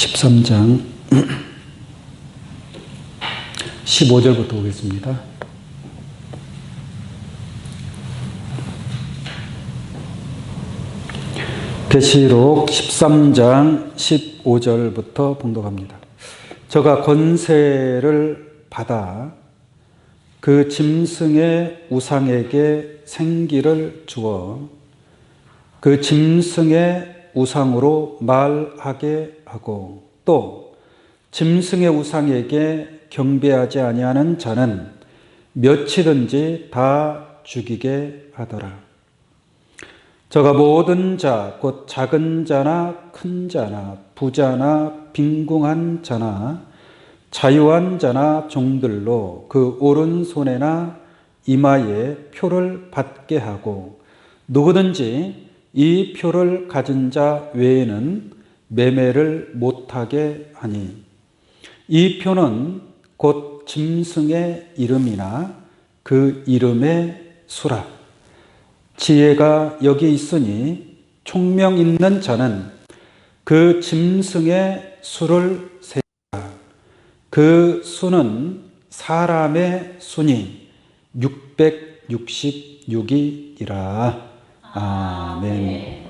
13장 15절부터 보겠습니다. 계시록 13장 15절부터 봉독합니다. 저가 권세를 받아 그 짐승의 우상에게 생기를 주어 그 짐승의 우상으로 말하게 하고 또 짐승의 우상에게 경배하지 아니하는 자는 몇이든지 다 죽이게 하더라. 저가 모든 자, 곧 작은 자나 큰 자나 부자나 빈궁한 자나 자유한 자나 종들로 그 오른손에나 이마에 표를 받게 하고 누구든지 이 표를 가진 자 외에는 매매를 못하게 하니 이 표는 곧 짐승의 이름이나 그 이름의 수라. 지혜가 여기 있으니 총명 있는 자는 그 짐승의 수를 세라. 그 수는 사람의 수니 666이라. 아멘.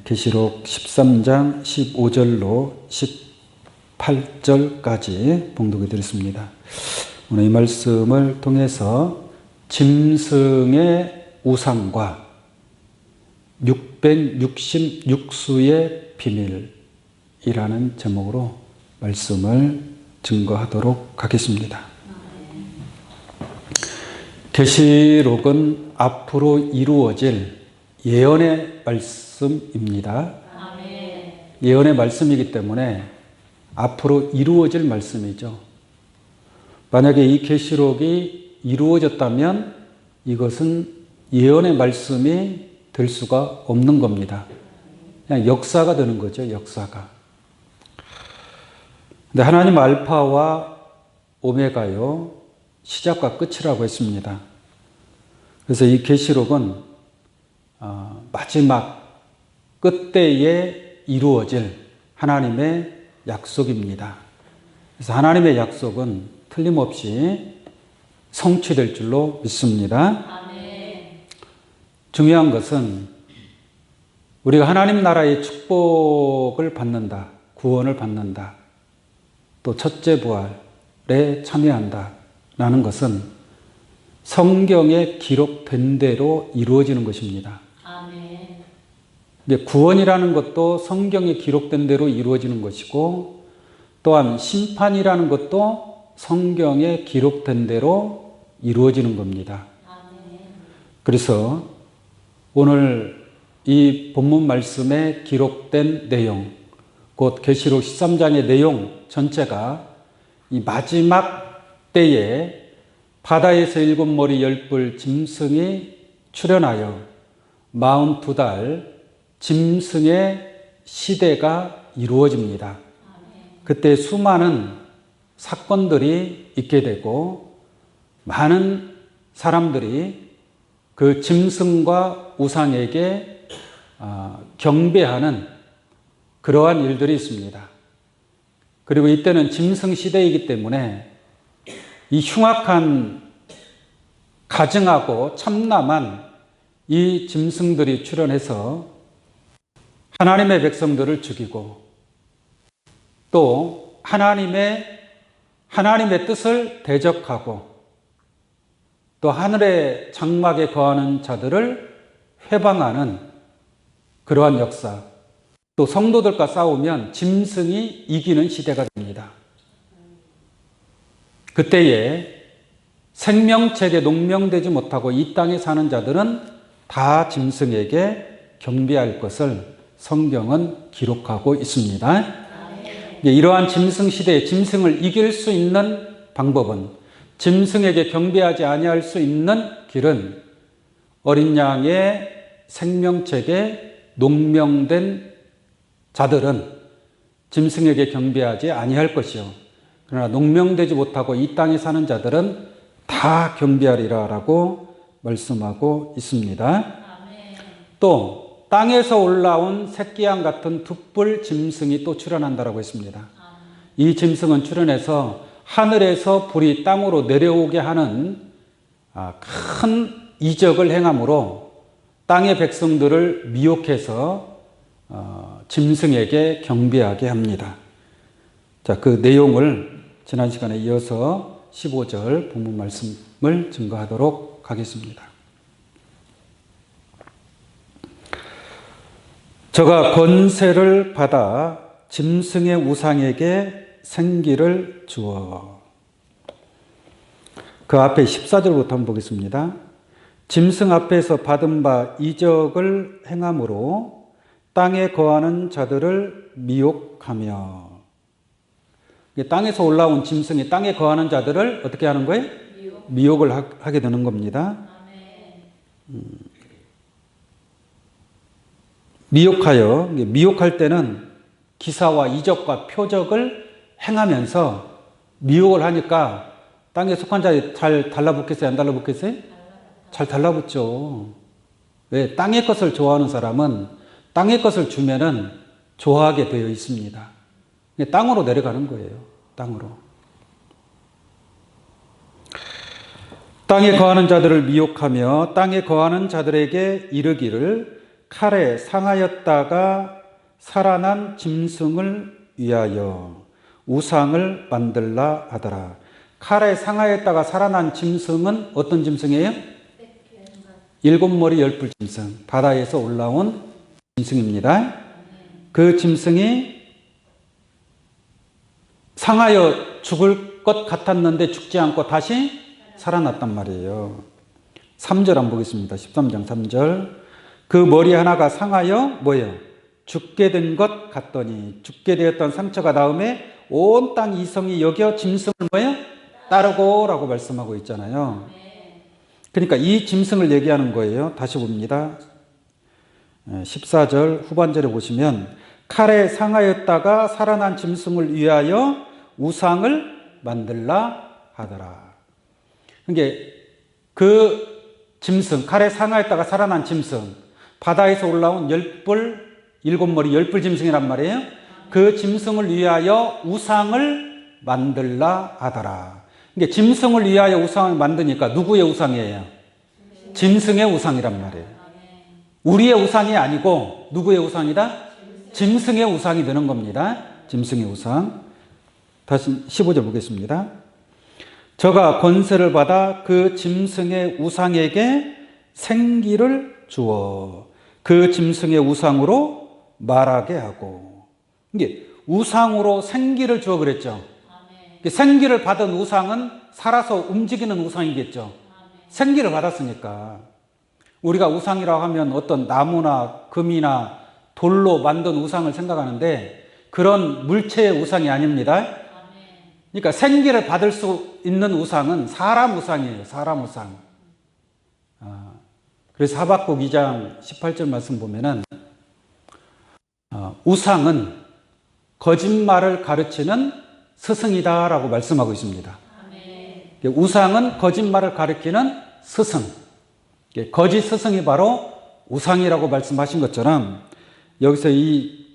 계시록 13장 15절로 18절까지 봉독해 드렸습니다. 오늘 이 말씀을 통해서 짐승의 우상과 666수의 비밀이라는 제목으로 말씀을 증거하도록 하겠습니다. 계시록은 앞으로 이루어질 예언의 말씀입니다. 예언의 말씀이기 때문에 앞으로 이루어질 말씀이죠. 만약에 이 계시록이 이루어졌다면 이것은 예언의 말씀이 될 수가 없는 겁니다. 그냥 역사가 되는 거죠, 역사가. 근데 하나님 알파와 오메가요, 시작과 끝이라고 했습니다. 그래서 이 계시록은 마지막 끝때에 이루어질 하나님의 약속입니다. 그래서 하나님의 약속은 틀림없이 성취될 줄로 믿습니다. 중요한 것은 우리가 하나님 나라의 축복을 받는다, 구원을 받는다, 또 첫째 부활에 참여한다 라는 것은 성경에 기록된 대로 이루어지는 것입니다. 구원이라는 것도 성경에 기록된 대로 이루어지는 것이고 또한 심판이라는 것도 성경에 기록된 대로 이루어지는 겁니다. 그래서 오늘 이 본문 말씀에 기록된 내용, 곧 계시록 13장의 내용 전체가 이 마지막 때에 바다에서 7머리 10뿔 짐승이 출현하여 42달 짐승의 시대가 이루어집니다. 그때 수많은 사건들이 있게 되고 많은 사람들이 그 짐승과 우상에게 경배하는 그러한 일들이 있습니다. 그리고 이때는 짐승 시대이기 때문에 이 흉악한 가증하고 참남한 이 짐승들이 출현해서 하나님의 백성들을 죽이고 또 하나님의 뜻을 대적하고 또 하늘의 장막에 거하는 자들을 회방하는 그러한 역사, 또 성도들과 싸우면 짐승이 이기는 시대가 됩니다. 그때에 생명책에 농명되지 못하고 이 땅에 사는 자들은 다 짐승에게 경배할 것을 성경은 기록하고 있습니다. 이러한 짐승 시대에 짐승을 이길 수 있는 방법은, 짐승에게 경배하지 아니할 수 있는 길은 어린 양의 생명책에 농명된 자들은 짐승에게 경배하지 아니할 것이요, 그러나 농명되지 못하고 이 땅에 사는 자들은 다 경배하리라 라고 말씀하고 있습니다. 또 땅에서 올라온 새끼양 같은 두 뿔 짐승이 또 출현한다라고 했습니다. 이 짐승은 출현해서 하늘에서 불이 땅으로 내려오게 하는 큰 이적을 행함으로 땅의 백성들을 미혹해서 짐승에게 경배하게 합니다. 자, 그 내용을 지난 시간에 이어서 15절 본문 말씀을 증거하도록 하겠습니다. 저가 권세를 받아 짐승의 우상에게 생기를 주어. 그 앞에 14절부터 한번 보겠습니다. 짐승 앞에서 받은 바 이적을 행함으로 땅에 거하는 자들을 미혹하며. 땅에서 올라온 짐승이 땅에 거하는 자들을 어떻게 하는 거예요? 미혹을 하게 되는 겁니다. 미혹할 때는 기사와 이적과 표적을 행하면서 미혹을 하니까 땅에 속한 자들이 잘 달라붙겠어요? 안 달라붙겠어요? 잘 달라붙죠. 왜? 땅의 것을 좋아하는 사람은 땅의 것을 주면은 좋아하게 되어 있습니다. 땅으로 내려가는 거예요. 땅으로. 땅에 거하는 자들을 미혹하며 땅에 거하는 자들에게 이르기를 칼에 상하였다가 살아난 짐승을 위하여 우상을 만들라 하더라. 칼에 상하였다가 살아난 짐승은 어떤 짐승이에요? 7머리 10뿔 짐승. 바다에서 올라온 짐승입니다. 그 짐승이 상하여 죽을 것 같았는데 죽지 않고 다시 살아났단 말이에요. 3절 한번 보겠습니다. 13장 3절. 그 머리 하나가 상하여 뭐예요? 죽게 된 것 같더니 죽게 되었던 상처가 다음에 온 땅 이성이 여겨 짐승을 뭐예요? 따르고 라고 말씀하고 있잖아요. 그러니까 이 짐승을 얘기하는 거예요. 다시 봅니다. 14절 후반절에 보시면 칼에 상하였다가 살아난 짐승을 위하여 우상을 만들라 하더라. 그게 그 짐승, 칼에 상하였다가 살아난 짐승, 바다에서 올라온 7머리 10뿔 짐승이란 말이에요. 그 짐승을 위하여 우상을 만들라 하더라. 이게 짐승을 위하여 우상을 만드니까 누구의 우상이에요? 짐승의 우상이란 말이에요. 우리의 우상이 아니고 누구의 우상이다? 짐승의 우상이 되는 겁니다. 짐승의 우상. 다시 15절 보겠습니다. 저가 권세를 받아 그 짐승의 우상에게 생기를 주어 그 짐승의 우상으로 말하게 하고. 이게 우상으로 생기를 주어 그랬죠. 생기를 받은 우상은 살아서 움직이는 우상이겠죠. 생기를 받았으니까. 우리가 우상이라고 하면 어떤 나무나 금이나 돌로 만든 우상을 생각하는데 그런 물체의 우상이 아닙니다. 그러니까 생기를 받을 수 있는 우상은 사람 우상이에요. 사람 우상. 그래서 하박국 2장 18절 말씀 보면은 우상은 거짓말을 가르치는 스승이다라고 말씀하고 있습니다. 우상은 거짓말을 가르치는 스승. 거짓 스승이 바로 우상이라고 말씀하신 것처럼 여기서 이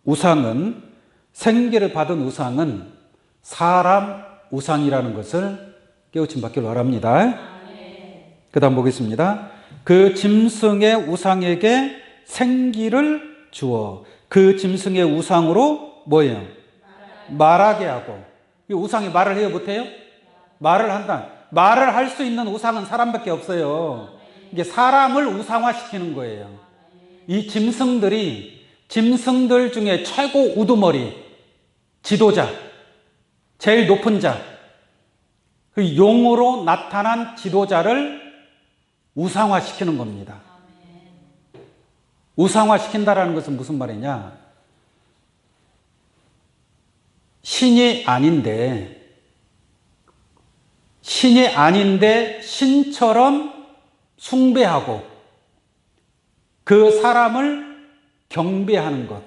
우상은 생기를 받은 우상은 사람 우상이라는 것을 깨우침 받기를 바랍니다. 그 다음 보겠습니다. 그 짐승의 우상에게 생기를 주어 그 짐승의 우상으로 뭐예요? 말하게 하고. 이 우상이 말을 해요? 못해요? 말을 한다. 말을 할 수 있는 우상은 사람밖에 없어요. 이게 사람을 우상화시키는 거예요. 이 짐승들 중에 최고 우두머리, 지도자, 제일 높은 자, 그 용으로 나타난 지도자를 우상화시키는 겁니다. 우상화시킨다라는 것은 무슨 말이냐? 신이 아닌데 신처럼 숭배하고 그 사람을 경배하는 것.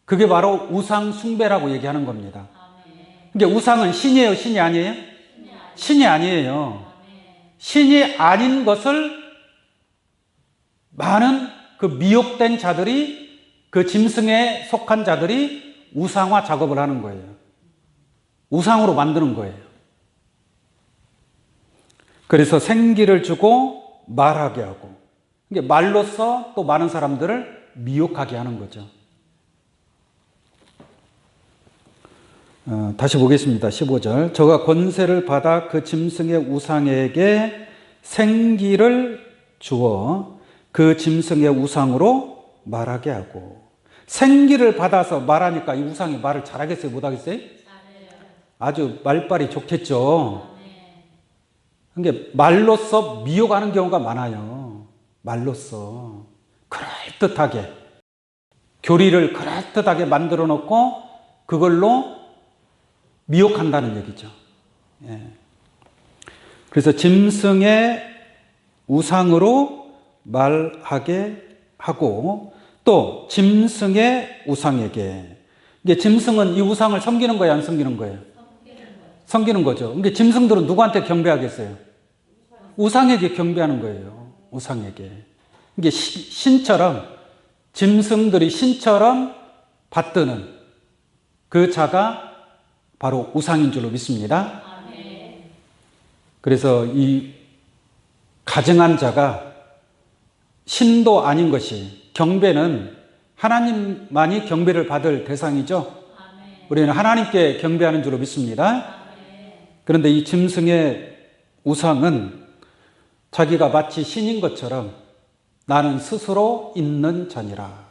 그게 바로 우상 숭배라고 얘기하는 겁니다. 그러니까 우상은 신이에요? 신이 아니에요? 신이 아니에요. 신이 아닌 것을 많은 그 미혹된 자들이, 그 짐승에 속한 자들이 우상화 작업을 하는 거예요. 우상으로 만드는 거예요. 그래서 생기를 주고 말하게 하고, 이게 말로써 또 많은 사람들을 미혹하게 하는 거죠. 다시 보겠습니다. 15절. 저가 권세를 받아 그 짐승의 우상에게 생기를 주어 그 짐승의 우상으로 말하게 하고. 생기를 받아서 말하니까 이 우상이 말을 잘하겠어요? 못하겠어요? 잘해요. 아주 말빨이 좋겠죠. 그러니까 말로써 미혹하는 경우가 많아요. 말로써 그럴듯하게, 교리를 그럴듯하게 만들어 놓고 그걸로 미혹한다는 얘기죠. 예. 그래서 짐승의 우상으로 말하게 하고, 또 짐승의 우상에게, 이게 짐승은 이 우상을 섬기는 거예요, 안 섬기는 거예요? 섬기는 거죠. 그러니까 짐승들은 누구한테 경배하겠어요? 우상에게 경배하는 거예요. 우상에게. 이게 신처럼, 짐승들이 신처럼 받드는 그 자가 바로 우상인 줄로 믿습니다. 그래서 이 가증한 자가 신도 아닌 것이, 경배는 하나님만이 경배를 받을 대상이죠. 우리는 하나님께 경배하는 줄로 믿습니다. 그런데 이 짐승의 우상은 자기가 마치 신인 것처럼 나는 스스로 있는 자니라.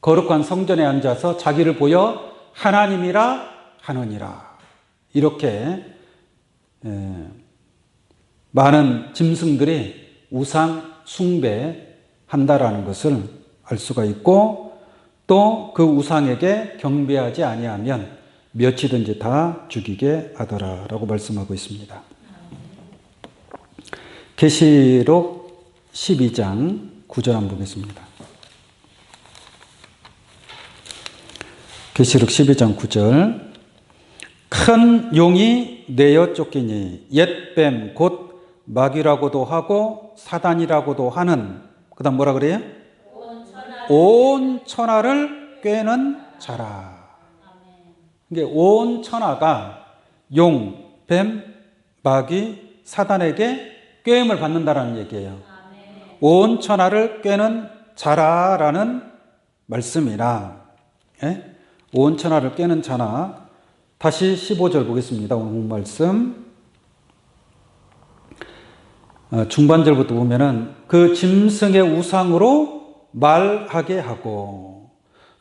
거룩한 성전에 앉아서 자기를 보여 하나님이라 하느니라. 이렇게 많은 짐승들이 우상 숭배한다라는 것을 알 수가 있고, 또 그 우상에게 경배하지 아니하면 몇이든지 다 죽이게 하더라라고 말씀하고 있습니다. 계시록 12장 9절 한번 보겠습니다. 계시록 12장 9절. 큰 용이 내어 쫓기니 옛뱀 곧 마귀라고도 하고 사단이라고도 하는, 그 다음 뭐라 그래요? 온 천하를 꿰는 자라. 이게 온 천하가 용, 뱀, 마귀, 사단에게 꿰임을 받는다라는 얘기예요. 온 천하를 꿰는 자라라는 말씀이라. 예? 온 천하를 꿰는 자나. 다시 15절 보겠습니다. 오늘 말씀. 중반절부터 보면은 그 짐승의 우상으로 말하게 하고,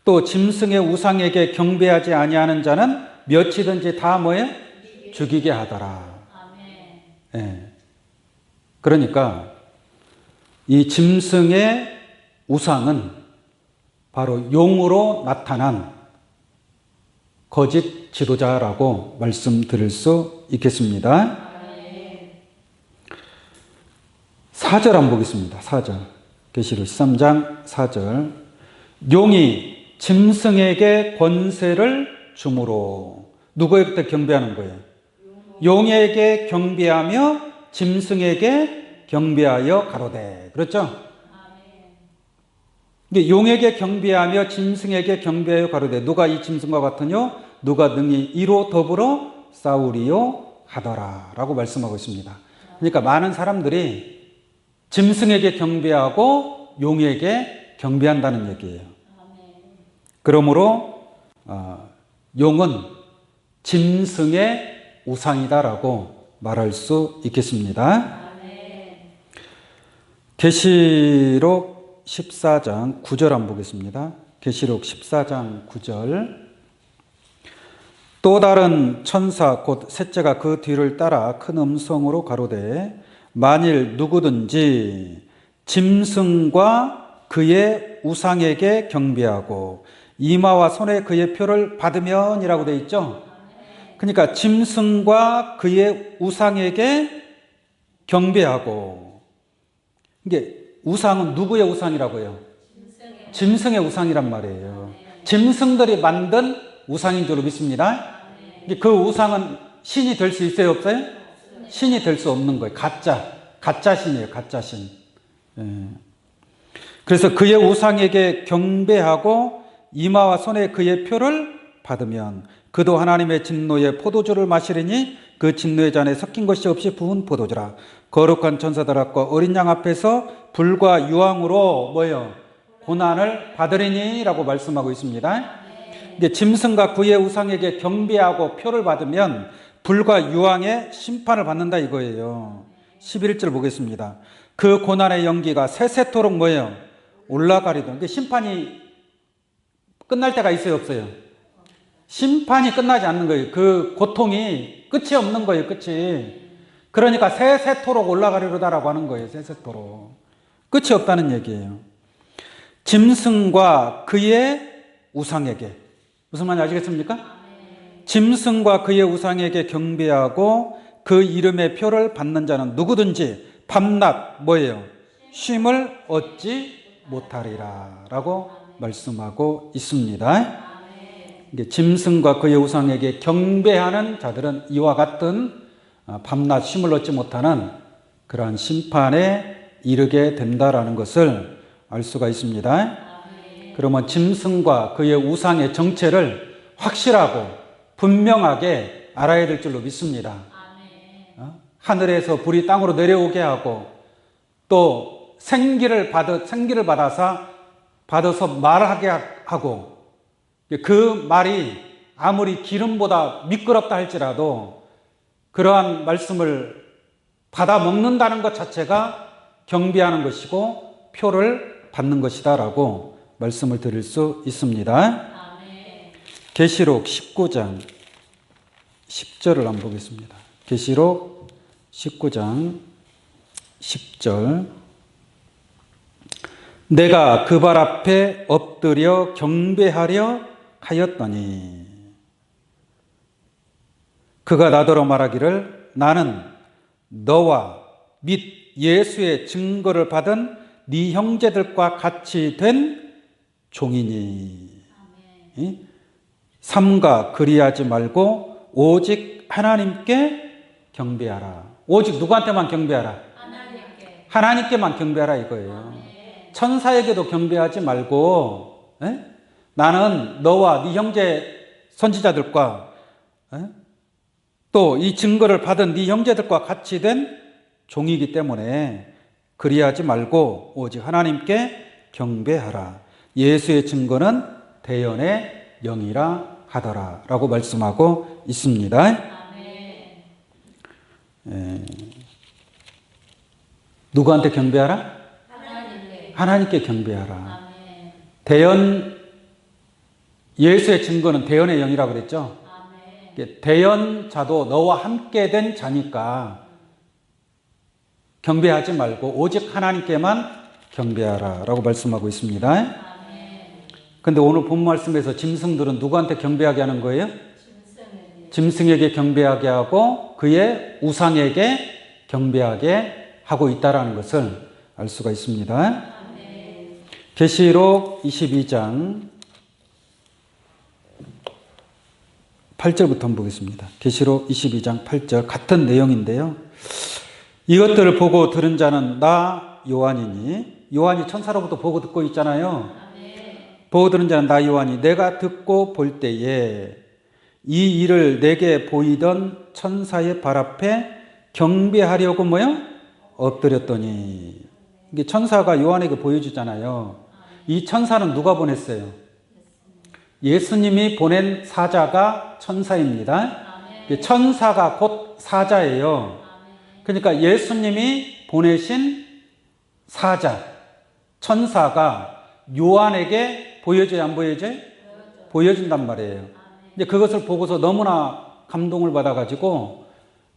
또 짐승의 우상에게 경배하지 아니하는 자는 몇이든지 다 뭐예요? 죽이게 하더라. 예. 그러니까 이 짐승의 우상은 바로 용으로 나타난 거짓 지도자라고 말씀드릴 수 있겠습니다. 4절 한번 보겠습니다. 4절. 계시록 13장 4절. 용이 짐승에게 권세를 주므로. 누구에게 경배하는 거예요? 용에게 경배하며 짐승에게 경배하여 가로되. 그렇죠? 용에게 경배하며 짐승에게 경배하여 가로되 누가 이 짐승과 같으뇨? 누가 능히 이로 더불어 싸우리요 하더라 라고 말씀하고 있습니다. 그러니까 많은 사람들이 짐승에게 경배하고 용에게 경배한다는 얘기예요. 그러므로 용은 짐승의 우상이다라고 말할 수 있겠습니다. 계시록 14장 9절 한번 보겠습니다. 계시록 14장 9절. 또 다른 천사 곧 셋째가 그 뒤를 따라 큰 음성으로 가로되 만일 누구든지 짐승과 그의 우상에게 경배하고 이마와 손에 그의 표를 받으면이라고 되어 있죠. 그러니까 짐승과 그의 우상에게 경배하고, 이게 우상은 누구의 우상이라고요? 짐승의 우상이란 말이에요. 짐승들이 만든 우상인 줄로 믿습니다. 그 우상은 신이 될 수 있어요, 없어요? 신이 될 수 없는 거예요. 가짜 신이에요, 가짜 신. 그래서 그의 우상에게 경배하고 이마와 손에 그의 표를 받으면 그도 하나님의 진노의 포도주를 마시리니 그 진노의 잔에 섞인 것이 없이 부은 포도주라. 거룩한 천사들 앞과 어린 양 앞에서 불과 유황으로 뭐예요? 고난을 받으리니 라고 말씀하고 있습니다. 이제 짐승과 그의 우상에게 경배하고 표를 받으면 불과 유황의 심판을 받는다 이거예요. 11절 보겠습니다. 그 고난의 연기가 세세토록 뭐예요? 올라가리던. 심판이 끝날 때가 있어요, 없어요? 심판이 끝나지 않는 거예요. 그 고통이 끝이 없는 거예요, 끝이. 그러니까 세세토록 올라가리로다라고 하는 거예요, 세세토록. 끝이 없다는 얘기예요. 짐승과 그의 우상에게. 무슨 말인지 아시겠습니까? 짐승과 그의 우상에게 경배하고 그 이름의 표를 받는 자는 누구든지 밤낮 뭐예요? 쉼을 얻지 못하리라 라고 말씀하고 있습니다. 짐승과 그의 우상에게 경배하는 자들은 이와 같은 밤낮 쉼을 얻지 못하는 그러한 심판에 이르게 된다라는 것을 알 수가 있습니다. 그러면 짐승과 그의 우상의 정체를 확실하고 분명하게 알아야 될 줄로 믿습니다. 하늘에서 불이 땅으로 내려오게 하고 또 생기를 받아서 말하게 하고 그 말이 아무리 기름보다 미끄럽다 할지라도 그러한 말씀을 받아 먹는다는 것 자체가 경배하는 것이고 표를 받는 것이다라고 말씀을 드릴 수 있습니다. 계시록 19장 10절을 한번 보겠습니다. 계시록 19장 10절 내가 그 발 앞에 엎드려 경배하려 하였더니 그가 나더러 말하기를 나는 너와 및 예수의 증거를 받은 네 형제들과 같이 된 종이니 삼가 그리하지 말고 오직 하나님께 경배하라. 오직 누구한테만 경배하라? 하나님께만 경배하라 이거예요. 천사에게도 경배하지 말고 나는 너와 네 형제 선지자들과 또 이 증거를 받은 네 형제들과 같이 된 종이기 때문에 그리하지 말고 오직 하나님께 경배하라. 예수의 증거는 대연의 영이라 하더라 라고 말씀하고 있습니다. 누구한테 경배하라? 하나님께 경배하라. 대연 예수의 증거는 대연의 영이라고 그랬죠. 대연자도 너와 함께 된 자니까 경배하지 말고 오직 하나님께만 경배하라 라고 말씀하고 있습니다. 근데 오늘 본 말씀에서 짐승들은 누구한테 경배하게 하는 거예요? 짐승에게 경배하게 하고 그의 우상에게 경배하게 하고 있다는 것을 알 수가 있습니다. 계시록 22장 8절부터 한번 보겠습니다. 계시록 22장 8절 같은 내용인데요. 이것들을 보고 들은 자는 나 요한이니 요한이 천사로부터 보고 듣고 있잖아요. 보고 들은 자는 나 요한이 내가 듣고 볼 때에 이 일을 내게 보이던 천사의 발 앞에 경배하려고 뭐요? 엎드렸더니 이게 천사가 요한에게 보여주잖아요. 이 천사는 누가 보냈어요? 예수님이 보낸 사자가 천사입니다. 천사가 곧 사자예요. 그러니까 예수님이 보내신 사자, 천사가 요한에게 보여줘야 안 보여줘요? 보여준단 말이에요. 근데 그것을 보고서 너무나 감동을 받아가지고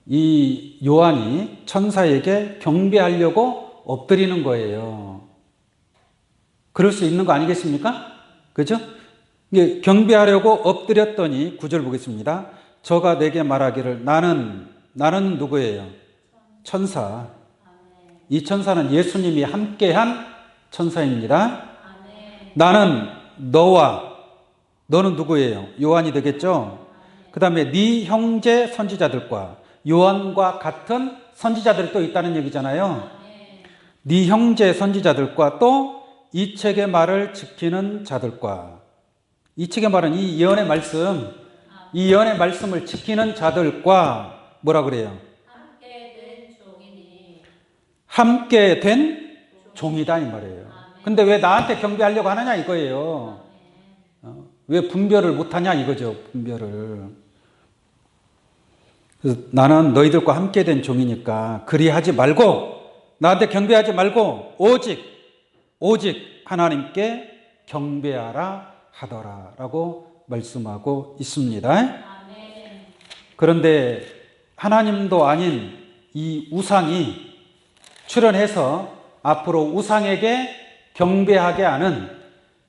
이 요한이 천사에게 경배하려고 엎드리는 거예요. 그럴 수 있는 거 아니겠습니까? 그죠? 경배하려고 엎드렸더니 9절 보겠습니다. 저가 내게 말하기를 나는 누구예요? 천사. 이 천사는 예수님이 함께한 천사입니다. 나는 너는 누구예요? 요한이 되겠죠? 그 다음에 네 형제 선지자들과 요한과 같은 선지자들이 또 있다는 얘기잖아요. 네 형제 선지자들과 또 이 책의 말을 지키는 자들과, 이 책의 말은 이 예언의 말씀, 이 예언의 말씀을 지키는 자들과 뭐라 그래요? 함께 된 종이니. 함께 된 종이다 이 말이에요. 근데 왜 나한테 경배하려고 하느냐 이거예요. 왜 분별을 못하냐 이거죠. 분별을. 그래서 나는 너희들과 함께 된 종이니까 그리하지 말고, 나한테 경배하지 말고 오직 하나님께 경배하라 하더라 라고 말씀하고 있습니다. 그런데 하나님도 아닌 이 우상이 출현해서 앞으로 우상에게 경배하게 하는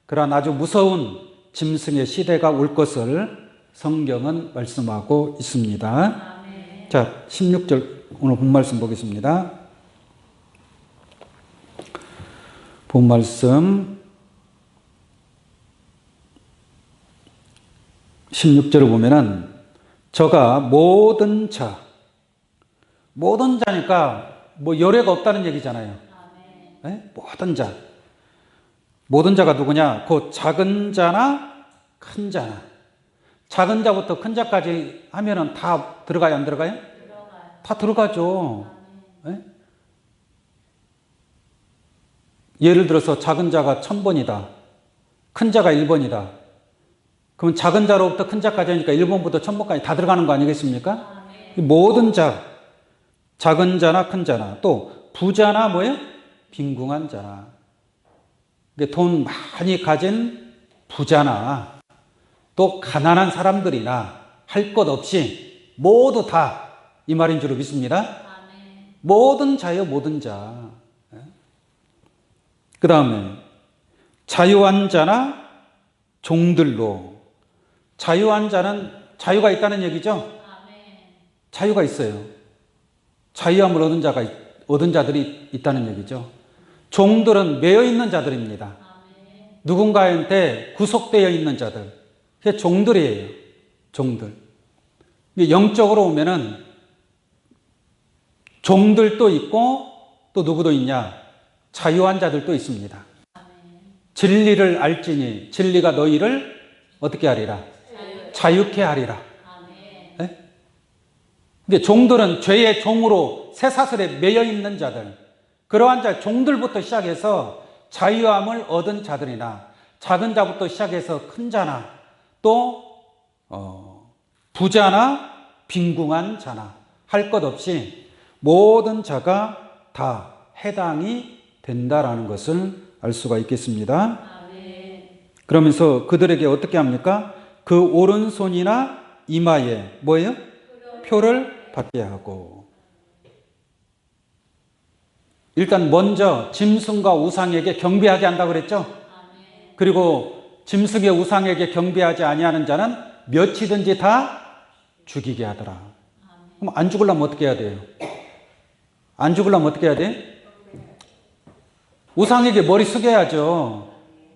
그런 아주 무서운 짐승의 시대가 올 것을 성경은 말씀하고 있습니다. 자, 16절 오늘 본 말씀 보겠습니다. 본 말씀 16절을 보면은 저가 모든 자니까 뭐 열애가 없다는 얘기잖아요. 네? 모든 자가 누구냐? 그 작은 자나 큰 자나. 작은 자부터 큰 자까지 하면은 다 들어가요, 안 들어가요? 다 들어가죠. 네? 예를 들어서 작은 자가 1000번이다. 큰 자가 1번이다. 그럼 작은 자로부터 큰 자까지 하니까 1번부터 1000번까지 다 들어가는 거 아니겠습니까? 모든 자, 작은 자나 큰 자나, 또 부자나 뭐예요? 빈궁한 자나. 돈 많이 가진 부자나 또 가난한 사람들이나 할 것 없이 모두 다 이 말인 줄 믿습니다. 모든 자요, 모든 자. 그 다음에 자유한 자나 종들로. 자유한 자는 자유가 있다는 얘기죠. 자유가 있어요. 자유함을 얻은 자들이 있다는 얘기죠. 종들은 매여 있는 자들입니다. 누군가한테 구속되어 있는 자들. 그게 종들이에요. 종들. 영적으로 보면은 종들도 있고 또 누구도 있냐? 자유한 자들도 있습니다. 진리를 알지니 진리가 너희를 어떻게 하리라? 자유케 하리라. 네? 근데 종들은 죄의 종으로 쇠사슬에 매여 있는 자들, 그러한 자 종들부터 시작해서 자유함을 얻은 자들이나 작은 자부터 시작해서 큰 자나 또 부자나 빈궁한 자나 할 것 없이 모든 자가 다 해당이 된다라는 것을 알 수가 있겠습니다. 그러면서 그들에게 어떻게 합니까? 그 오른손이나 이마에 뭐예요? 표를 받게 하고. 일단 먼저 짐승과 우상에게 경배하게 한다고 그랬죠? 그리고 짐승의 우상에게 경배하지 아니하는 자는 몇이든지 다 죽이게 하더라. 그럼 안 죽으려면 어떻게 해야 돼요? 안 죽으려면 어떻게 해야 돼? 우상에게 머리 숙여야죠.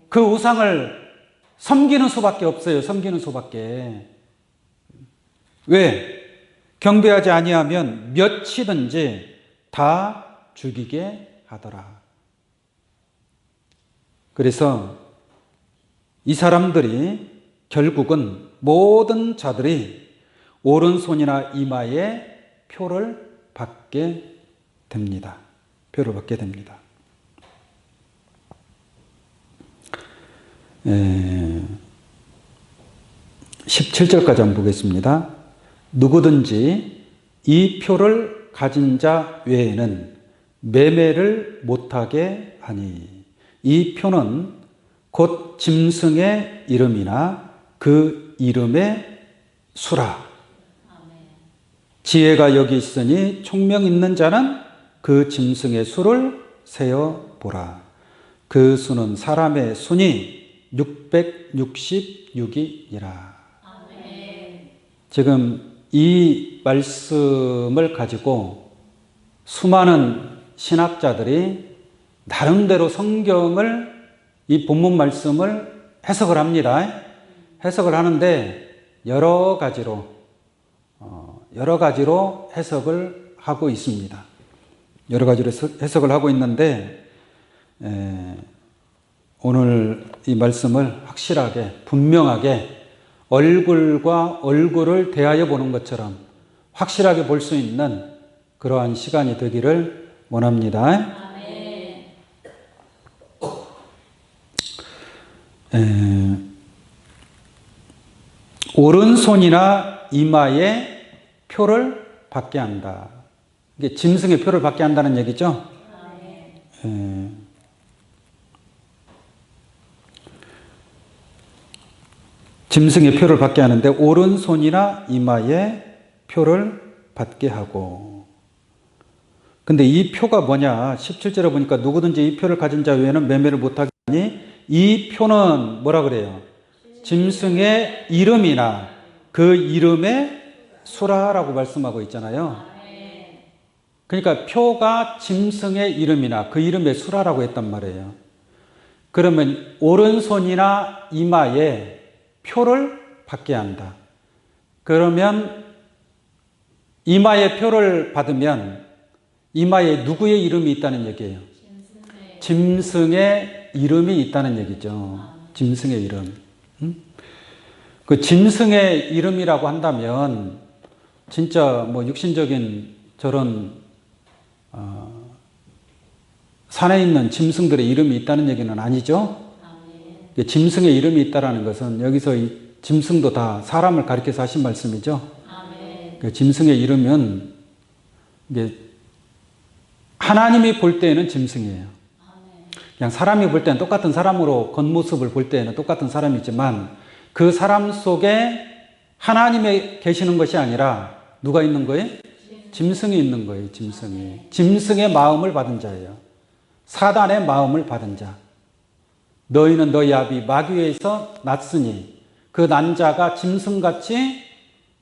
그 우상을 섬기는 수밖에 없어요. 섬기는 수밖에. 왜? 경배하지 아니하면 몇이든지 다 죽이게 하더라. 그래서 이 사람들이 결국은 모든 자들이 오른손이나 이마에 표를 받게 됩니다. 표를 받게 됩니다. 17절까지 한번 보겠습니다. 누구든지 이 표를 가진 자 외에는 매매를 못하게 하니 이 표는 곧 짐승의 이름이나 그 이름의 수라. 지혜가 여기 있으니 총명 있는 자는 그 짐승의 수를 세어 보라. 그 수는 사람의 수니 666이니라. 지금 이 말씀을 가지고 수많은 신학자들이 나름대로 성경을, 이 본문 말씀을 해석을 합니다. 해석을 하는데 여러 가지로 해석을 하고 있습니다. 여러 가지로 해석을 하고 있는데 오늘 이 말씀을 확실하게 분명하게 얼굴과 얼굴을 대하여 보는 것처럼 확실하게 볼 수 있는 그러한 시간이 되기를 원합니다. 아멘. 오른손이나 이마에 표를 받게 한다. 이게 짐승의 표를 받게 한다는 얘기죠. 짐승의 표를 받게 하는데 오른손이나 이마에 표를 받게 하고. 근데 이 표가 뭐냐? 17절에 보니까 누구든지 이 표를 가진 자 외에는 매매를 못하게 하니 이 표는 뭐라 그래요? 짐승의 이름이나 그 이름의 수라라고 말씀하고 있잖아요. 그러니까 표가 짐승의 이름이나 그 이름의 수라라고 했단 말이에요. 그러면 오른손이나 이마에 표를 받게 한다. 그러면 이마에 표를 받으면 이마에 누구의 이름이 있다는 얘기예요? 짐승의 이름이 있다는 얘기죠. 짐승의 이름. 그 짐승의 이름이라고 한다면 진짜 뭐 육신적인 저런 산에 있는 짐승들의 이름이 있다는 얘기는 아니죠. 짐승의 이름이 있다는 것은 여기서 이 짐승도 다 사람을 가리켜서 하신 말씀이죠. 그 짐승의 이름은 이게 하나님이 볼 때에는 짐승이에요. 그냥 사람이 볼 때는 똑같은 사람으로 겉모습을 볼 때에는 똑같은 사람이지만 그 사람 속에 하나님이 계시는 것이 아니라 누가 있는 거예요? 짐승이 있는 거예요. 짐승이. 짐승의 마음을 받은 자예요. 사단의 마음을 받은 자. 너희는 너희 아비 마귀에서 났으니 그 난 자가 짐승같이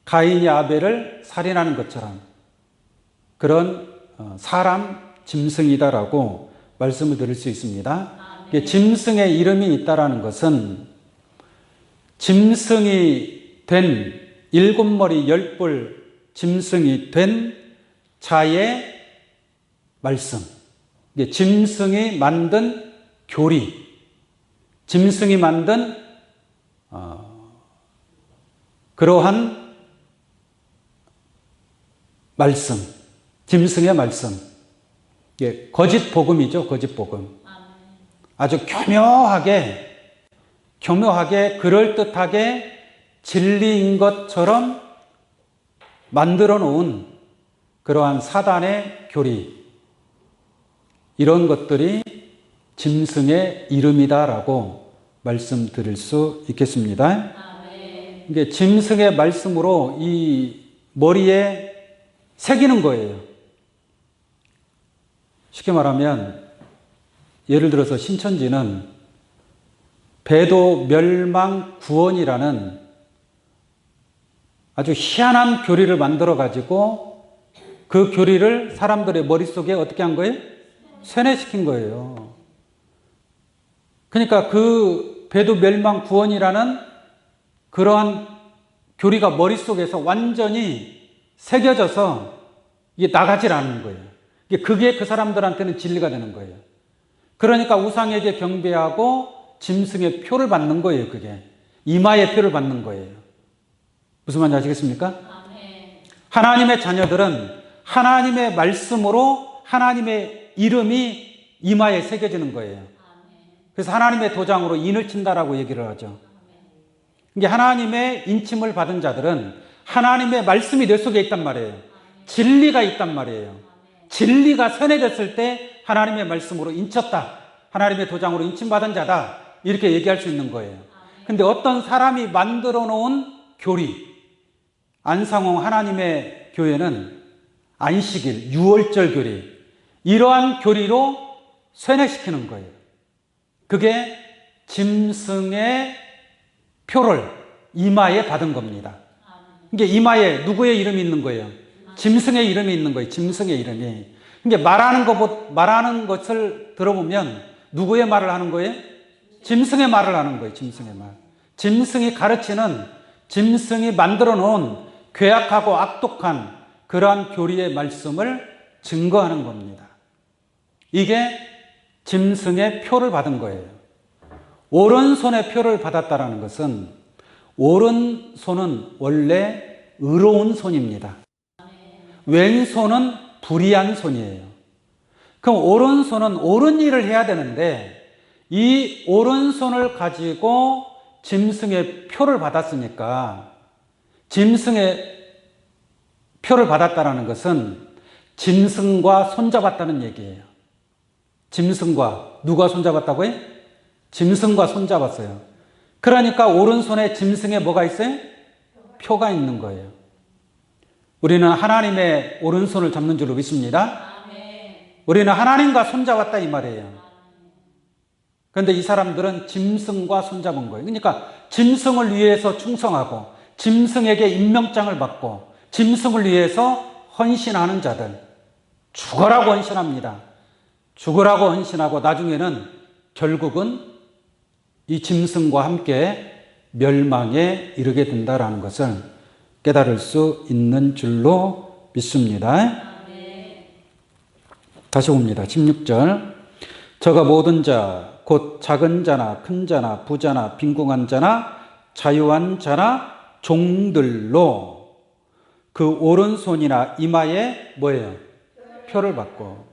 가인이 아벨을 살인하는 것처럼 그런 사람 짐승이다라고 말씀을 드릴 수 있습니다. 짐승의 이름이 있다라는 것은 짐승이 된 일곱 머리 열 뿔 짐승이 된 자의 말씀. 짐승이 만든 교리. 짐승이 만든 그러한 말씀. 짐승의 말씀. 거짓 복음이죠. 거짓 복음. 아주 교묘하게 그럴듯하게 진리인 것처럼 만들어 놓은 그러한 사단의 교리. 이런 것들이 짐승의 이름이다라고 말씀드릴 수 있겠습니다. 이게 짐승의 말씀으로 이 머리에 새기는 거예요. 쉽게 말하면 예를 들어서 신천지는 배도 멸망 구원이라는 아주 희한한 교리를 만들어 가지고 그 교리를 사람들의 머릿속에 어떻게 한 거예요? 세뇌시킨 거예요. 그러니까 그 배도 멸망 구원이라는 그러한 교리가 머릿속에서 완전히 새겨져서 이게 나가질 않는 거예요. 그게 그 사람들한테는 진리가 되는 거예요. 그러니까 우상에게 경배하고 짐승의 표를 받는 거예요. 그게 이마의 표를 받는 거예요. 무슨 말인지 아시겠습니까? 하나님의 자녀들은 하나님의 말씀으로 하나님의 이름이 이마에 새겨지는 거예요. 그래서 하나님의 도장으로 인을 친다라고 얘기를 하죠. 이게 하나님의 인침을 받은 자들은 하나님의 말씀이 내 속에 있단 말이에요. 진리가 있단 말이에요. 진리가 세뇌됐을 때 하나님의 말씀으로 인쳤다. 하나님의 도장으로 인침받은 자다. 이렇게 얘기할 수 있는 거예요. 근데 어떤 사람이 만들어 놓은 교리, 안상홍 하나님의 교회는 안식일, 유월절 교리, 이러한 교리로 세뇌시키는 거예요. 그게 짐승의 표를 이마에 받은 겁니다. 이게 이마에 누구의 이름이 있는 거예요? 짐승의 이름이 있는 거예요. 짐승의 이름이. 이게 말하는 것을 들어보면 누구의 말을 하는 거예요? 짐승의 말을 하는 거예요. 짐승의 말. 짐승이 가르치는, 짐승이 만들어 놓은 괴악하고 악독한 그러한 교리의 말씀을 증거하는 겁니다. 이게 짐승의 표를 받은 거예요. 오른손에 표를 받았다라는 것은 오른손은 원래 의로운 손입니다. 왼손은 불의한 손이에요. 그럼 오른손은 옳은 일을 해야 되는데 이 오른손을 가지고 짐승의 표를 받았으니까 짐승의 표를 받았다는 것은 짐승과 손잡았다는 얘기예요. 짐승과 누가 손잡았다고요? 짐승과 손잡았어요. 그러니까 오른손에 짐승에 뭐가 있어요? 표가 있는 거예요. 우리는 하나님의 오른손을 잡는 줄로 믿습니다. 우리는 하나님과 손잡았다 이 말이에요. 그런데 이 사람들은 짐승과 손잡은 거예요. 그러니까 짐승을 위해서 충성하고 짐승에게 임명장을 받고 짐승을 위해서 헌신하는 자들, 죽어라고 헌신합니다. 죽으라고 헌신하고 나중에는 결국은 이 짐승과 함께 멸망에 이르게 된다라는 것을 깨달을 수 있는 줄로 믿습니다. 다시 봅니다. 16절. 저가 모든 자, 곧 작은 자나 큰 자나 부자나 빈궁한 자나 자유한 자나 종들로 그 오른손이나 이마에 뭐예요? 표를 받고.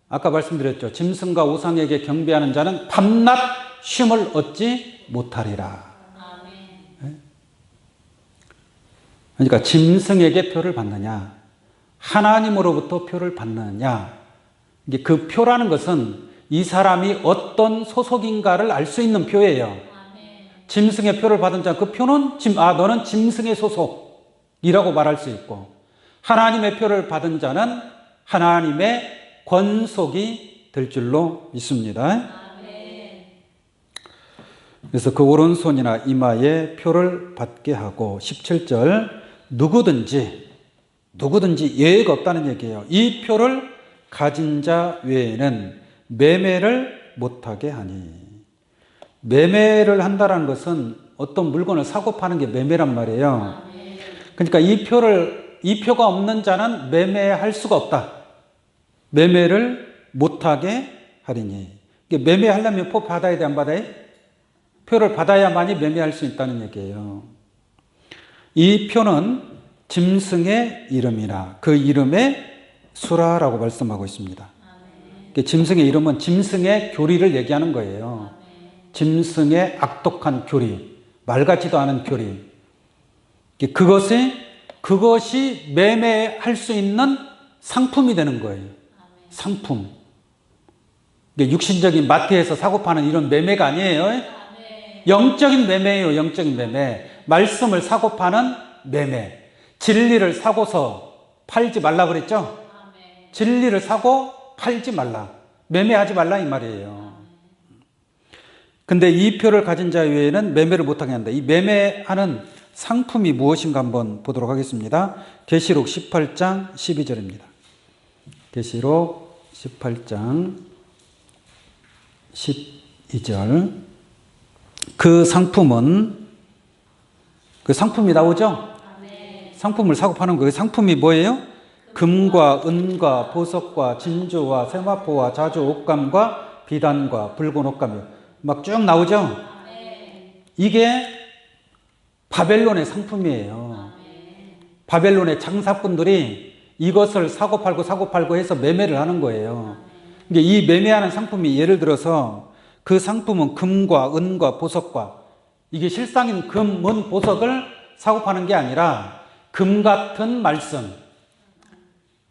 아까 말씀드렸죠. 짐승과 우상에게 경배하는 자는 밤낮 쉼을 얻지 못하리라. 그러니까 짐승에게 표를 받느냐, 하나님으로부터 표를 받느냐. 이게 그 표라는 것은 이 사람이 어떤 소속인가를 알 수 있는 표예요. 짐승의 표를 받은 자, 그 표는 너는 짐승의 소속이라고 말할 수 있고, 하나님의 표를 받은 자는 하나님의 권속이 될 줄로 믿습니다. 그래서 그 오른손이나 이마에 표를 받게 하고 17절 누구든지 예외가 없다는 얘기예요. 이 표를 가진 자 외에는 매매를 못하게 하니. 매매를 한다는 것은 어떤 물건을 사고 파는 게 매매란 말이에요. 그러니까 이 표가 없는 자는 매매할 수가 없다. 매매를 못하게 하리니. 매매하려면 표 받아야 돼, 안 받아야 돼? 표를 받아야만이 매매할 수 있다는 얘기예요. 이 표는 짐승의 이름이라 그 이름에 수라라고 말씀하고 있습니다. 짐승의 이름은 짐승의 교리를 얘기하는 거예요. 짐승의 악독한 교리, 말 같지도 않은 교리. 그것이 매매할 수 있는 상품이 되는 거예요. 상품. 육신적인 마트에서 사고 파는 이런 매매가 아니에요. 영적인 매매예요. 영적인 매매. 말씀을 사고 파는 매매. 진리를 사고서 팔지 말라 그랬죠? 진리를 사고 팔지 말라. 매매하지 말라 이 말이에요. 근데 이 표를 가진 자 외에는 매매를 못하게 한다. 이 매매하는 상품이 무엇인가 한번 보도록 하겠습니다. 계시록 18장 12절입니다. 계시록 18장 12절. 그 상품이 나오죠? 상품을 사고 파는 거예요. 상품이 뭐예요? 금과 은과 보석과 진주와 세마포와 자주 옷감과 비단과 붉은 옷감이 막 쭉 나오죠? 이게 바벨론의 상품이에요. 바벨론의 장사꾼들이 이것을 사고 팔고 해서 매매를 하는 거예요. 이 매매하는 상품이 예를 들어서 그 상품은 금과 은과 보석과 이게 실상인 금, 은, 보석을 사고 파는 게 아니라 금 같은 말씀,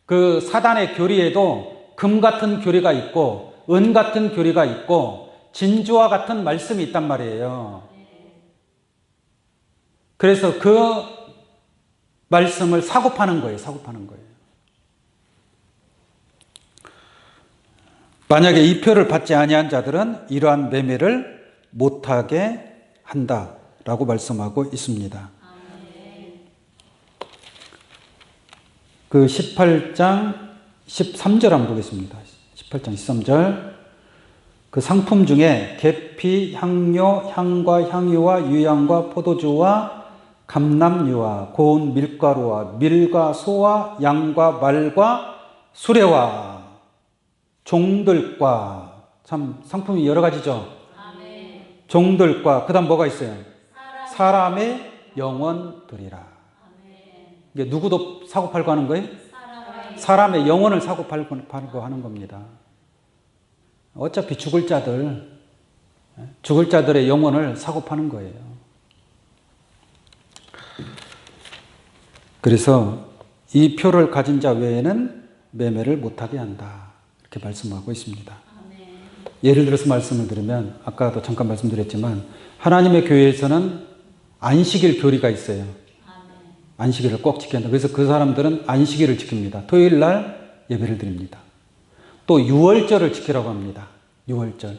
그 사단의 교리에도 금 같은 교리가 있고 은 같은 교리가 있고 진주와 같은 말씀이 있단 말이에요. 그래서 그 말씀을 사고 파는 거예요. 사고 파는 거예요. 만약에 이 표를 받지 아니한 자들은 이러한 매매를 못하게 한다라고 말씀하고 있습니다. 그 18장 13절 한번 보겠습니다. 18장 13절. 그 상품 중에 계피, 향료, 향과 향유와 유향과 포도주와 감람유와 고운 밀가루와 밀과 소와 양과 말과 수레와 종들과 참 상품이 여러 가지죠. 종들과 그다음 뭐가 있어요? 사람. 사람의 영혼들이라. 아멘. 이게 누구도 사고 팔고 하는 거예요? 사람의 사람의 영혼을 사고 팔고 하는 겁니다. 어차피 죽을 자들의 영혼을 사고 파는 거예요. 그래서 이 표를 가진 자 외에는 매매를 못하게 한다. 이렇게 말씀하고 있습니다. 아멘. 예를 들어서 말씀을 드리면 아까도 잠깐 말씀드렸지만 하나님의 교회에서는 안식일 교리가 있어요. 아멘. 안식일을 꼭 지켜야 한다. 그래서 그 사람들은 안식일을 지킵니다. 토요일 날 예배를 드립니다. 또 유월절을 지키라고 합니다. 유월절.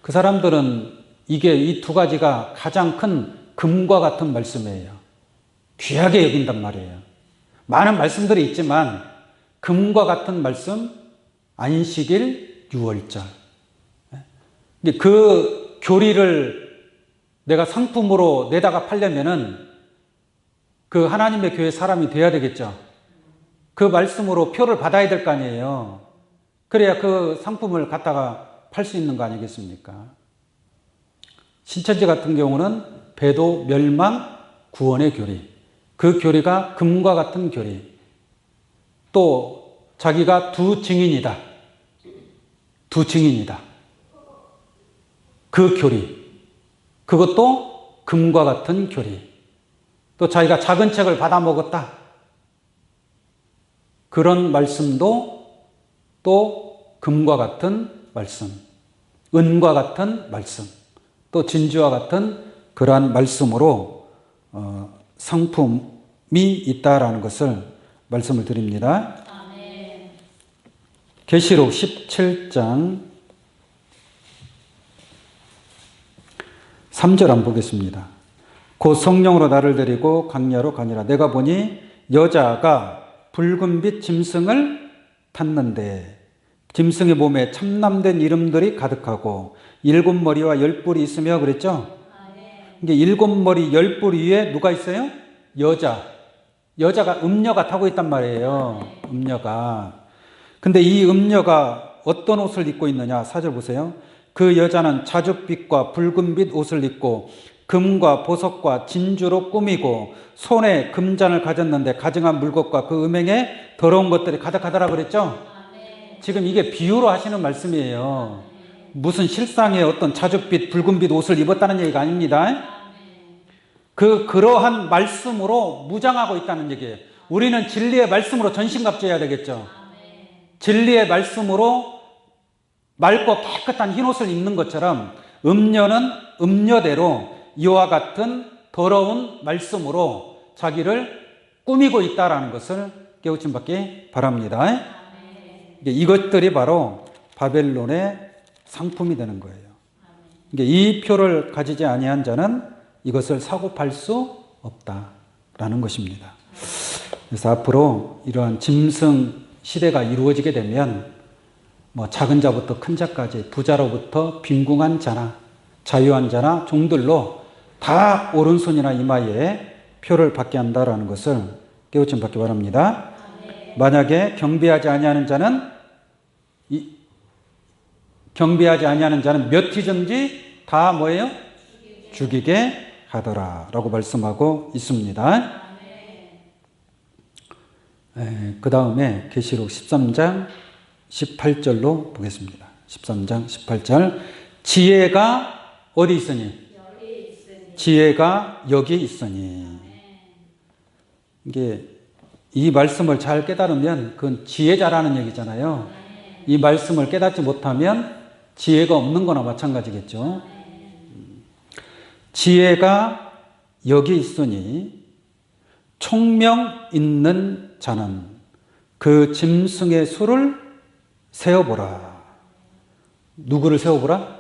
그 사람들은 이게 이 두 가지가 가장 큰 금과 같은 말씀이에요. 귀하게 여긴단 말이에요. 많은 말씀들이 있지만 금과 같은 말씀, 안식일, 유월절. 그 교리를 내가 상품으로 내다가 팔려면은 그 하나님의 교회 사람이 돼야 되겠죠. 그 말씀으로 표를 받아야 될 거 아니에요. 그래야 그 상품을 갖다가 팔 수 있는 거 아니겠습니까? 신천지 같은 경우는 배도 멸망 구원의 교리. 그 교리가 금과 같은 교리. 또 자기가 두 증인이다. 두 증인이다. 그 교리. 그것도 금과 같은 교리. 또 자기가 작은 책을 받아 먹었다. 그런 말씀도 또 금과 같은 말씀, 은과 같은 말씀, 또 진주와 같은 그러한 말씀으로 상품이 있다라는 것을 말씀을 드립니다. 아멘. 계시록 17장 3절 한번 보겠습니다. 곧 성령으로 나를 데리고 광야로 가니라. 내가 보니 여자가 붉은빛 짐승을 탔는데 짐승의 몸에 참남된 이름들이 가득하고 7머리와 10뿔이 있으며 그랬죠? 이게 7머리 10뿔 위에 누가 있어요? 여자가 음녀가 타고 있단 말이에요. 음녀가. 근데 이 음녀가 어떤 옷을 입고 있느냐? 4절 보세요. 그 여자는 자줏빛과 붉은빛 옷을 입고 금과 보석과 진주로 꾸미고 손에 금잔을 가졌는데 가증한 물것과 그 음행에 더러운 것들이 가득하더라 그랬죠? 지금 이게 비유로 하시는 말씀이에요. 무슨 실상의 어떤 자줏빛, 붉은빛 옷을 입었다는 얘기가 아닙니다. 그러한 말씀으로 무장하고 있다는 얘기예요. 우리는 진리의 말씀으로 전신갑주해야 되겠죠. 진리의 말씀으로 맑고 깨끗한 흰옷을 입는 것처럼 음녀는 음녀대로 이와 같은 더러운 말씀으로 자기를 꾸미고 있다라는 것을 깨우침 받기 바랍니다. 이것들이 바로 바벨론의 상품이 되는 거예요. 이 표를 가지지 아니한 자는 이것을 사고 팔 수 없다라는 것입니다. 그래서 앞으로 이러한 짐승 시대가 이루어지게 되면 뭐 작은 자부터 큰 자까지 부자로부터 빈궁한 자나 자유한 자나 종들로 다 오른손이나 이마에 표를 받게 한다라는 것을 깨우침 받기 바랍니다. 만약에 경배하지 아니하는 자는 몇 희든지 다 뭐예요? 죽이게 하더라라고 말씀하고 있습니다. 그 다음에 계시록 13장 18절로 보겠습니다. 13장 18절. 지혜가 어디 있으니? 지혜가 여기 있으니. 이게 이 말씀을 잘 깨달으면 그건 지혜자라는 얘기잖아요. 이 말씀을 깨닫지 못하면 지혜가 없는 거나 마찬가지겠죠. 지혜가 여기 있으니 총명 있는 자는 그 짐승의 수를 세어보라. 누구를 세어보라?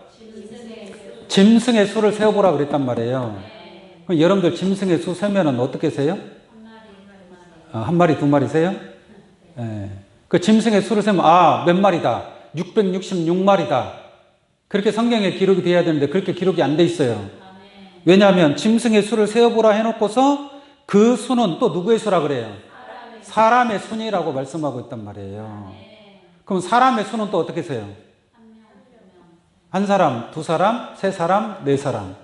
짐승의 수를 세어보라 그랬단 말이에요. 그럼 여러분들 짐승의 수 세면은 어떻게 세요? 한 마리, 두 마리 세요? 그 짐승의 수를 세면 몇 마리다. 666마리다. 그렇게 성경에 기록이 돼야 되는데 그렇게 기록이 안 돼 있어요. 왜냐하면 짐승의 수를 세어보라 해놓고서 그 수는 또 누구의 수라 그래요? 사람의 수니라고 말씀하고 있단 말이에요. 그럼 사람의 수는 또 어떻게 세요? 한 사람, 두 사람, 세 사람, 네 사람.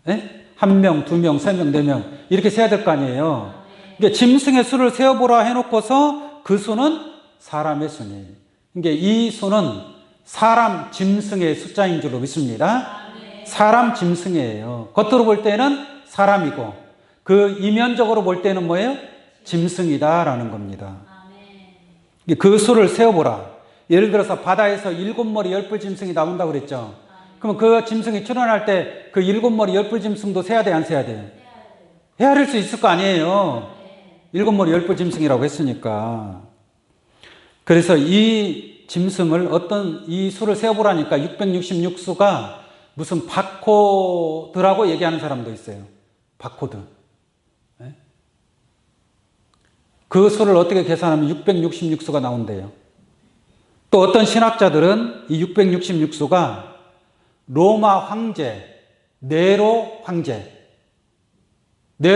예? 한 명, 두 명, 세 명, 네 명. 이렇게 세야 될 거 아니에요. 그러니까 짐승의 수를 세어보라 해놓고서 그 수는 사람의 수니. 그러니까 이 수는 사람, 짐승의 숫자인 줄로 믿습니다. 사람, 짐승이에요. 겉으로 볼 때는 사람이고, 그 이면적으로 볼 때는 뭐예요? 짐승이다라는 겁니다. 그 수를 세어보라. 예를 들어서 바다에서 7머리 10뿔 짐승이 나온다고 그랬죠. 그럼 그 짐승이 출현할 때 그 7머리 10뿔 짐승도 세야 돼, 안 세야 돼요? 헤아릴 수 있을 거 아니에요. 7머리 10뿔 짐승이라고 했으니까. 그래서 이 짐승을 이 수를 세어보라니까 666수가 무슨 바코드라고 얘기하는 사람도 있어요. 바코드. 그 수를 어떻게 계산하면 666수가 나온대요. 또 어떤 신학자들은 이 666수가 로마 황제, 네로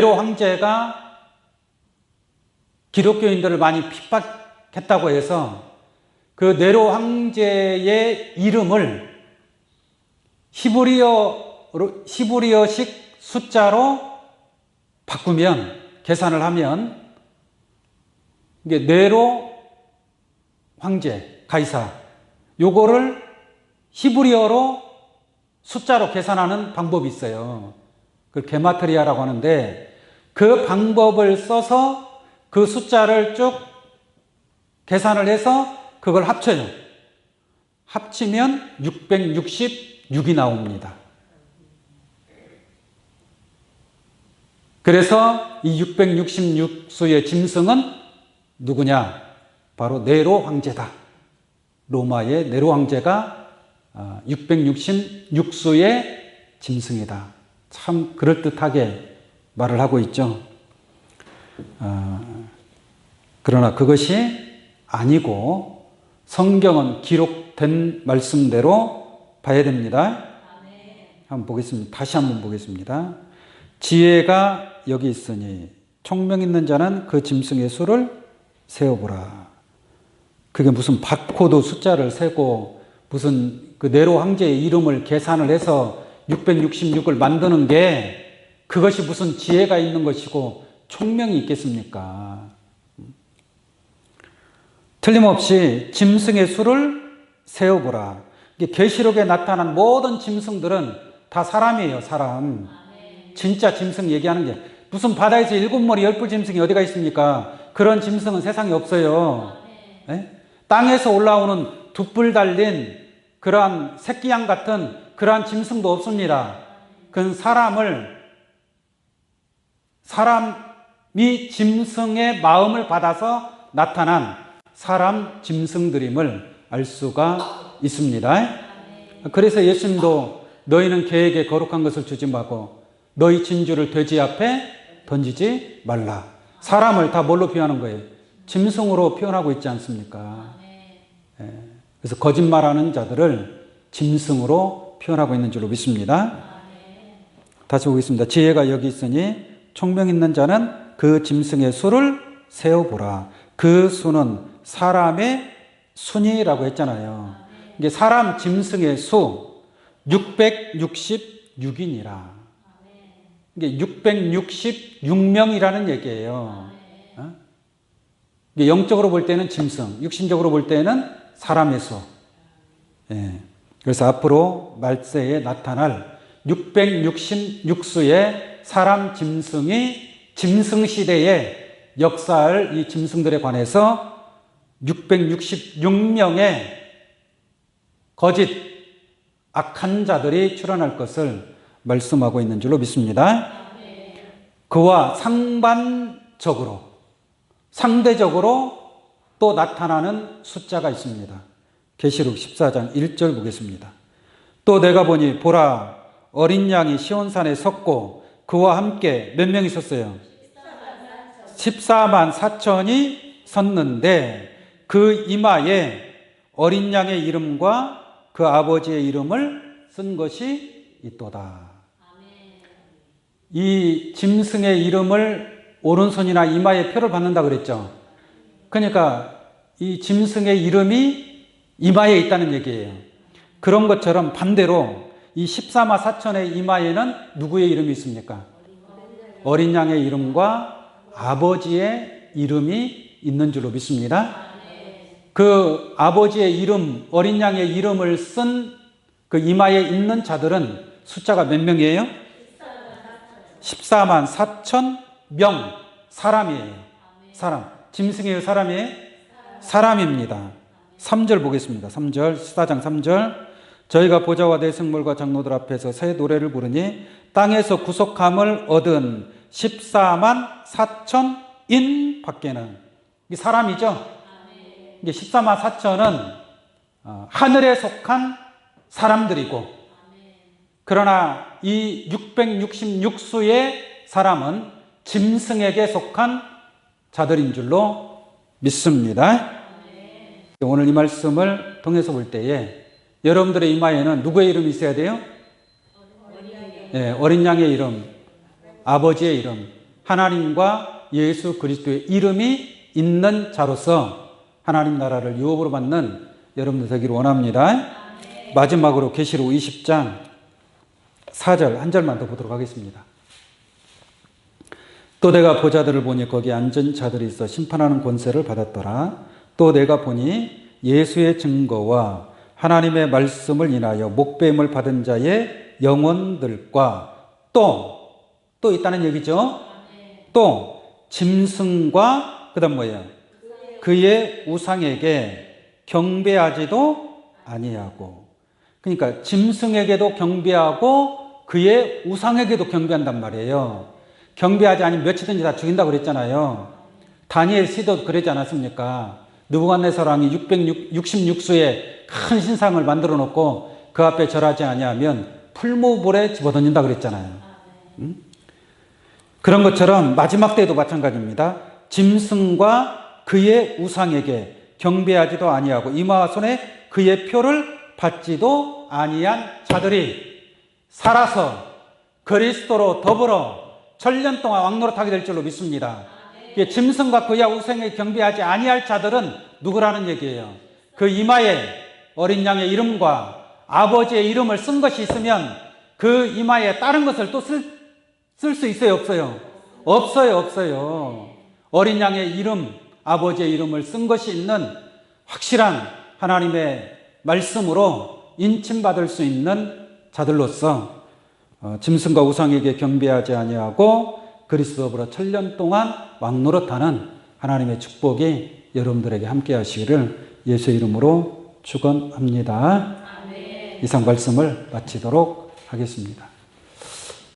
황제가 기독교인들을 많이 핍박했다고 해서 그 네로 황제의 이름을 히브리어식 숫자로 바꾸면, 계산을 하면 이게 네로 황제, 가이사, 요거를 히브리어로 숫자로 계산하는 방법이 있어요. 그걸 게마트리아라고 하는데, 그 방법을 써서 그 숫자를 쭉 계산을 해서 그걸 합쳐요. 합치면 666이 나옵니다. 그래서 이 666수의 짐승은 누구냐? 바로 네로 황제다. 로마의 네로 황제가 666수의 짐승이다. 참 그럴듯하게 말을 하고 있죠. 그러나 그것이 아니고 성경은 기록된 말씀대로 봐야 됩니다. 한번 보겠습니다. 다시 한번 보겠습니다. 지혜가 여기 있으니 총명 있는 자는 그 짐승의 수를 세어보라. 그게 무슨 바코드 숫자를 세고 무슨 그 네로 황제의 이름을 계산을 해서 666을 만드는 게 그것이 무슨 지혜가 있는 것이고 총명이 있겠습니까? 틀림없이 짐승의 수를 세어보라. 계시록에 나타난 모든 짐승들은 다 사람이에요, 사람. 진짜 짐승 얘기하는 게 무슨 바다에서 7머리 10뿔 짐승이 어디가 있습니까? 그런 짐승은 세상에 없어요. 네? 땅에서 올라오는 두 뿔 달린 그러한 새끼양 같은 그러한 짐승도 없습니다. 그건 사람이 짐승의 마음을 받아서 나타난 사람 짐승들임을 알 수가 있습니다. 그래서 예수님도 너희는 개에게 거룩한 것을 주지 말고 너희 진주를 돼지 앞에 던지지 말라. 사람을 다 뭘로 표현하는 거예요? 짐승으로 표현하고 있지 않습니까? 그래서 거짓말하는 자들을 짐승으로 표현하고 있는 줄로 믿습니다. 다시 보겠습니다. 지혜가 여기 있으니 총명 있는 자는 그 짐승의 수를 세어보라. 그 수는 사람의 순이라고 했잖아요. 이게 사람 짐승의 수 666이니라. 이게 666명이라는 얘기예요. 이게 영적으로 볼 때는 짐승, 육신적으로 볼 때는 사람의 수. 그래서 앞으로 말세에 나타날 666수의 사람 짐승이 짐승 시대에 역사할 이 짐승들에 관해서 666명의 거짓 악한 자들이 출현할 것을 말씀하고 있는 줄로 믿습니다. 그와 상대적으로 또 나타나는 숫자가 있습니다. 계시록 14장 1절 보겠습니다. 또 내가 보니 보라 어린 양이 시온산에 섰고 그와 함께 몇 명 있었어요? 14만 4천이 섰는데 그 이마에 어린 양의 이름과 그 아버지의 이름을 쓴 것이 있도다. 이 짐승의 이름을 오른손이나 이마에 표를 받는다 그랬죠. 그러니까 이 짐승의 이름이 이마에 있다는 얘기예요. 그런 것처럼 반대로 이 14마 4천의 이마에는 누구의 이름이 있습니까? 어린 양의 이름과 아버지의 이름이 있는 줄로 믿습니다. 그 아버지의 이름, 어린 양의 이름을 쓴 그 이마에 있는 자들은 숫자가 몇 명이에요? 14만 4천 명. 사람이에요. 사람. 짐승이에요? 사람이에요? 사람입니다. 3절 보겠습니다. 3절, 14장 3절. 저희가 보좌와 대승물과 장로들 앞에서 새 노래를 부르니 땅에서 구속함을 얻은 14만 4천인 밖에는, 이 사람이죠? 이게 14만 4천은 하늘에 속한 사람들이고, 그러나 이 666수의 사람은 짐승에게 속한 자들인 줄로 믿습니다. 오늘 이 말씀을 통해서 볼 때에 여러분들의 이마에는 누구의 이름이 있어야 돼요? 네, 어린 양의 이름, 아버지의 이름, 하나님과 예수 그리스도의 이름이 있는 자로서 하나님 나라를 유업으로 받는 여러분들 되기를 원합니다. 마지막으로 계시록 20장 4절 한 절만 더 보도록 하겠습니다. 또 내가 보좌들을 보니 거기 앉은 자들이 있어 심판하는 권세를 받았더라. 또 내가 보니 예수의 증거와 하나님의 말씀을 인하여 목배임을 받은 자의 영혼들과 또 있다는 얘기죠. 또 짐승과 그다음 뭐예요? 그의 우상에게 경배하지도 아니하고. 그러니까 짐승에게도 경배하고 그의 우상에게도 경배한단 말이에요. 경배하지 않으면 며칠든지 다 죽인다고 그랬잖아요. 다니엘 시도 그러지 않았습니까? 느부갓네살 왕이 666수의 큰 신상을 만들어 놓고 그 앞에 절하지 아니하면 풀무불에 집어던진다 그랬잖아요. 그런 것처럼 마지막 때에도 마찬가지입니다. 짐승과 그의 우상에게 경배하지도 아니하고 이마와 손에 그의 표를 받지도 아니한 자들이 살아서 그리스도로 더불어 천년 동안 왕노릇하게 될 줄로 믿습니다. 짐승과 그의 우상에게 경배하지 아니할 자들은 누구라는 얘기예요? 그 이마에 어린 양의 이름과 아버지의 이름을 쓴 것이 있으면 그 이마에 다른 것을 또 쓸 수 있어요? 없어요? 없어요. 어린 양의 이름, 아버지의 이름을 쓴 것이 있는 확실한 하나님의 말씀으로 인침받을 수 있는 자들로서 짐승과 우상에게 경배하지 아니하고 그리스도로 천년 동안 왕노릇하는 하나님의 축복이 여러분들에게 함께 하시기를 예수의 이름으로 축원합니다. 이상 말씀을 마치도록 하겠습니다.